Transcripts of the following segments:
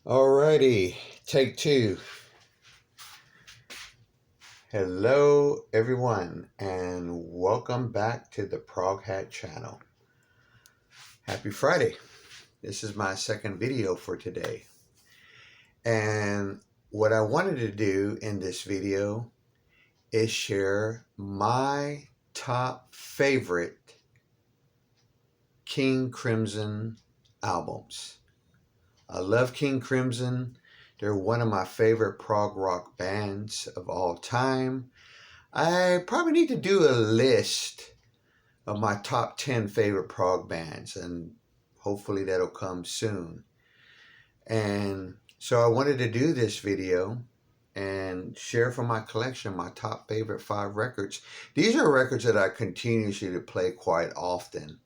Alrighty, take two. Hello everyone and welcome back to the ProgHat channel. Happy Friday. This is my second video for today. And what I wanted to do in this video is share my top favorite King Crimson albums. I love King Crimson. They're one of my favorite prog rock bands of all time. I probably need to do a list of my top 10 favorite prog bands, and hopefully that'll come soon. And so I wanted to do this video and share from my collection my top favorite 5 records. These are records that I continuously play quite often.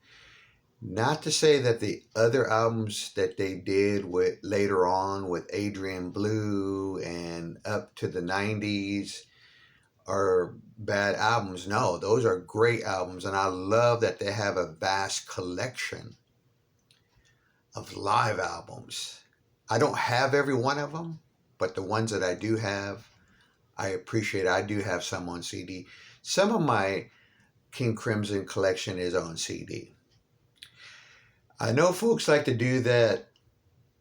Not to say that the other albums that they did with later on with Adrian Blue and up to the 90s are bad albums. No, those are great albums, and I love that they have a vast collection of live albums. I don't have every one of them, but the ones that I do have, I appreciate. I do have some on CD. Some of my King Crimson collection is on CD. I know folks like to do that.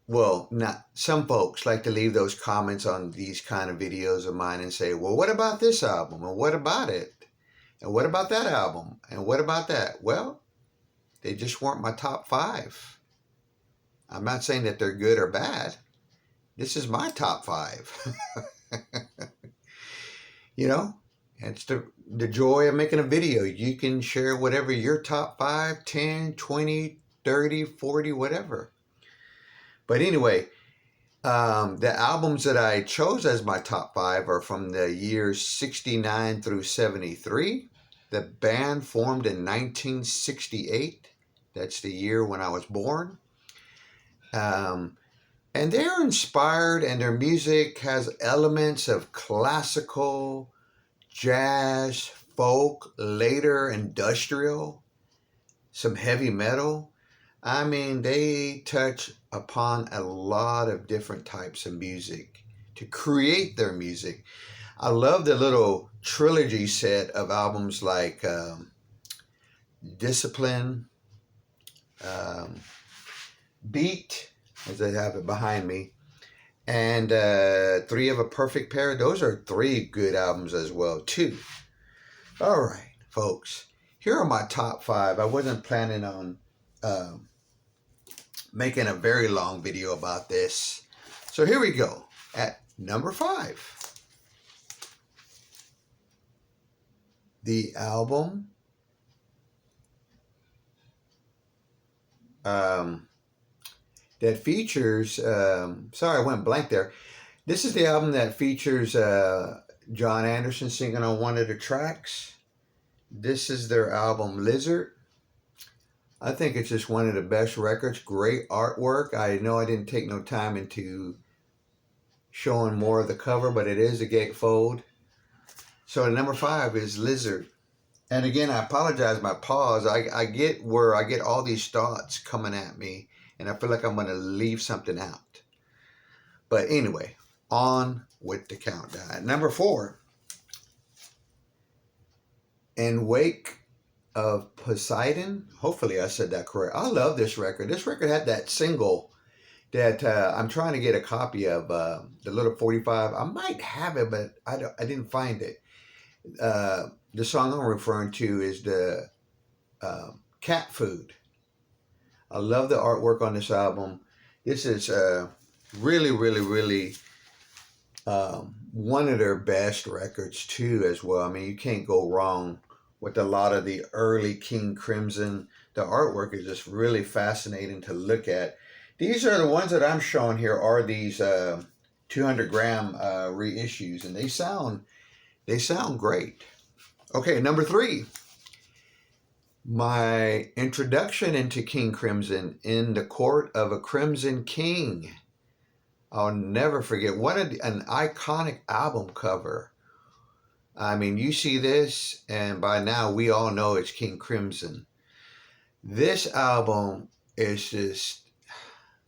Well, not some folks like to leave those comments on these kind of videos of mine and say, well, what about this album? And what about it? And what about that album? And what about that? Well, they just weren't my top 5. I'm not saying that they're good or bad. This is my top 5. You know, it's the joy of making a video. You can share whatever your top 5, 10, 20, 30, 40, whatever. But anyway, the albums that I chose as my top 5 are from the years 69 through 73. The band formed in 1968. That's the year when I was born. And they're inspired, and their music has elements of classical, jazz, folk, later industrial, some heavy metal. I mean, they touch upon a lot of different types of music to create their music. I love the little trilogy set of albums like Discipline, Beat, as I have it behind me, and 3 of a Perfect Pair. Those are 3 good albums as well, too. All right, folks, here are my top 5. I wasn't planning on making a very long video about this. So here we go. At number 5, the album that features, sorry, I went blank there. This is the album that features John Anderson singing on one of the tracks. This is their album Lizard. I think it's just one of the best records. Great artwork. I know I didn't take no time into showing more of the cover, but it is a gatefold. So number 5 is Lizard. And again, I apologize my pause. I get where I get all these thoughts coming at me, and I feel like I'm going to leave something out. But anyway, on with the countdown. Number 4, In Wake of Poseidon. Hopefully I said that correct. I love this record. This record had that single that I'm trying to get a copy of, the little 45. I might have it, but I didn't find it. The song I'm referring to is the Cat Food. I love the artwork on this album. This is really, really, really one of their best records too as well. I mean, you can't go wrong with a lot of the early King Crimson. The artwork is just really fascinating to look at. These are the ones that I'm showing here are these 200 gram reissues, and they sound great. Okay, number 3. My introduction into King Crimson, In the Court of a Crimson King. I'll never forget. An iconic album cover. I mean, you see this, and by now we all know it's King Crimson. This album is just,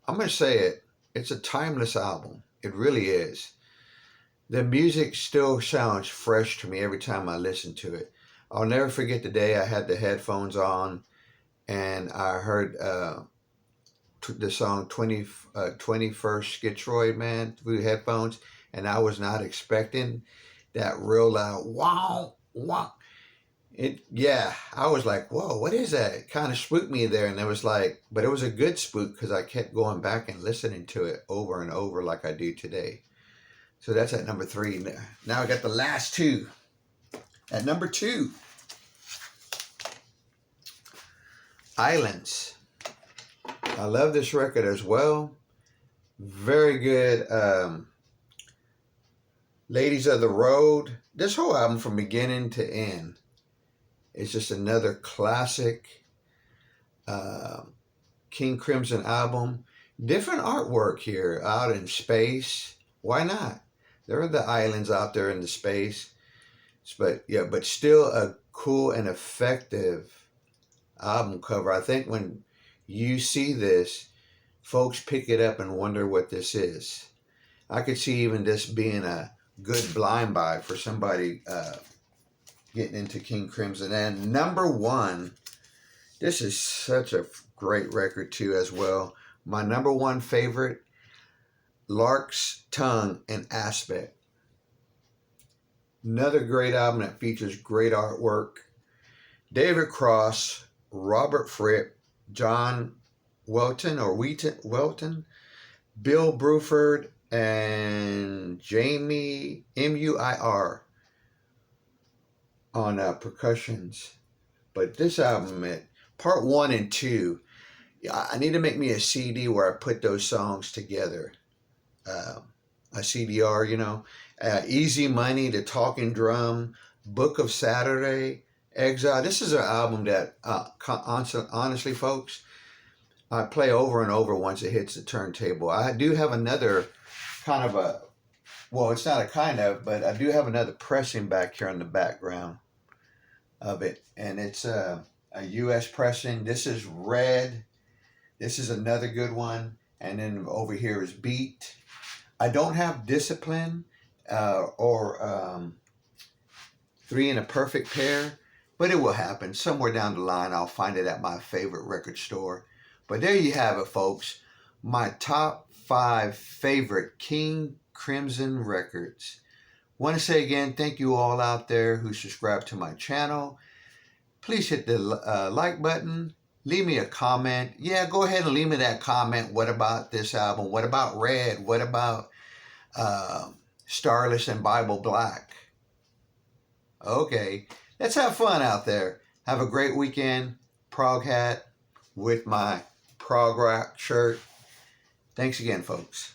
I'm going to say it, it's a timeless album. It really is. The music still sounds fresh to me every time I listen to it. I'll never forget the day I had the headphones on and I heard the song 21st Schitroid, man, through headphones, and I was not expecting that real loud wow, wow. Yeah, I was like, whoa, what is that? It kind of spooked me there, and it was like, but it was a good spook because I kept going back and listening to it over and over like I do today. So that's at number 3. Now I got the last 2. At number 2, Islands. I love this record as well. Very good. Ladies of the Road. This whole album from beginning to end is just another classic King Crimson album. Different artwork here out in space. Why not? There are the islands out there in the space. But yeah, but still a cool and effective album cover. I think when you see this, folks pick it up and wonder what this is. I could see even this being a good blind buy for somebody getting into King Crimson. And number 1, this is such a great record too as well. My number 1 favorite, Lark's Tongue and Aspect. Another great album that features great artwork. David Cross, Robert Fripp, John Welton, Bill Bruford, and Jamie Muir on percussions. But this album, part 1 and 2, I need to make me a CD where I put those songs together. A CDR, you know. Easy Money, The Talking Drum, Book of Saturday, Exile. This is an album that, honestly, folks, I play over and over once it hits the turntable. I do have another kind of a, well, it's not a kind of, but I do have another pressing back here in the background of it. And it's a US pressing. This is Red. This is another good one. And then over here is Beat. I don't have Discipline or 3 in a Perfect Pair, but it will happen. Somewhere down the line, I'll find it at my favorite record store. But there you have it, folks. My top 5 favorite King Crimson records. Want to say again, thank you all out there who subscribe to my channel. Please hit the like button. Leave me a comment. Yeah, go ahead and leave me that comment. What about this album? What about Red? What about Starless and Bible Black? Okay, let's have fun out there. Have a great weekend. ProgHat with my prog rock shirt. Thanks again, folks.